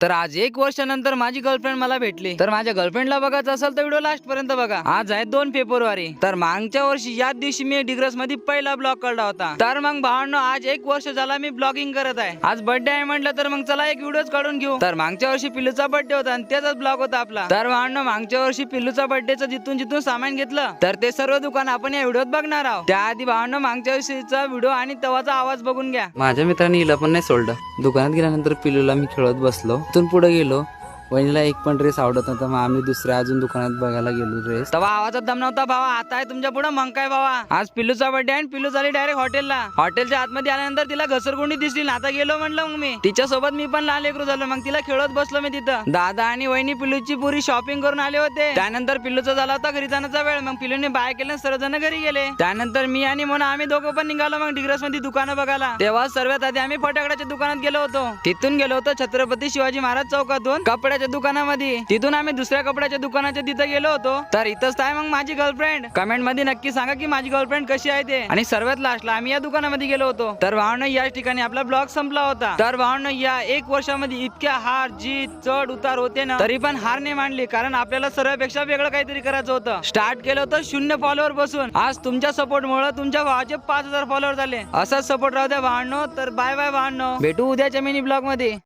तर आज 1 वर्षानंतर माझी गर्लफ्रेंड मला भेटली. तर माझ्या गर्लफ्रेंडला बघायचं असेल तर व्हिडिओ लास्ट पर्यंत बघा. आज आहे 2 फेब्रुवारी. तर मागच्या वर्षी याच दिवशी मी डिग्रस मध्ये पहिला ब्लॉग काढला होता. तर मग भावांनो, आज 1 वर्ष झाला मी ब्लॉगिंग करत आहे. आज बर्थडे आहे म्हटलं तर मग चला एक व्हिडिओ काढून घेऊ. तर मागच्या वर्षी पिल्लूचा बर्थडे होता आणि त्याचाच ब्लॉग होता आपला. तर भावांनो, मागच्या वर्षी पिल्लूचा बर्थडेचं जिथून सामान घेतलं तर ते सर्व दुकान आपण या व्हिडिओत बघणार आहोत. त्याआधी भावांनो, मागच्या वर्षीचा व्हिडिओ आणि तेव्हाचा आवाज बघून घ्या. माझ्या मित्रांनी हिला पण नाही सोडलं. दुकानात गेल्यानंतर पिलूला मी खेळत बसलो. तिथून पुढे गेलो. वहिनीला एक पण ड्रेस आवडत नव्हता. मग आम्ही दुसऱ्या अजून दुकानात बघायला गेलो ड्रेस. तेव्हा आवाजात दम नव्हता भावा. आता आहे तुमच्या पुढे मग काय भावा. आज पिल्लूचा बर्थडे आणि पिल्लू झाली डायरेक्ट हॉटेलला. हॉटेलच्या आतमध्ये आल्यानंतर तिला घसरगुंडी दिसली. आता गेलो म्हणलं मग मी तिच्या सोबत मी पण लहान लेकरू झालो. मग तिला खेळत बसलो मी तिथं. दादा आणि वहिनी पिल्लूची पुरी शॉपिंग करून आले होते. त्यानंतर पिल्लूचा झाला होता घरी जाण्याचा वेळ. मग पिल्लूने बाय केले, सर्वजण घरी गेले. त्यानंतर मी आणि मोना आम्ही दोघं पण निघालो मग डिग्रस मध्ये दुकानं बघायला. तेव्हा सर्वात आधी आम्ही फटाकड्याच्या दुकानात गेलो होतो. तिथून गेलो होतो छत्रपती शिवाजी महाराज चौकातून कपड्याच्या दुकानामध्ये. तिथून आम्ही दुसऱ्या कपड्याच्या दुकानाच्या तिथे गेलो होतो. तर इथंच आहे मग माझी गर्लफ्रेंड. कमेंट मध्ये नक्की सांगा की माझी गर्लफ्रेंड कशी आहे ते. आणि सर्वात लास्टला आम्ही या दुकानामध्ये गेलो होतो. तर भावांनो, याच ठिकाणी आपला ब्लॉग संपला होता. तर भावांनो, या 1 वर्षामध्ये इतक्या हार जीत चढ उतार होते ना, तरी पण हार नाही मांडली. कारण आपल्याला सर्वांपेक्षा वेगळं काहीतरी करायचं होतं. स्टार्ट केलं होतं 0 फॉलोअर बसून. आज तुमच्या सपोर्ट मुळे तुमच्या भावाचे 5000 फॉलोअर झाले. असाच सपोर्ट राहू द्या भावांनो. तर बाय बाय भावांनो, भेटू उद्याच्या मिनी ब्लॉग मध्ये.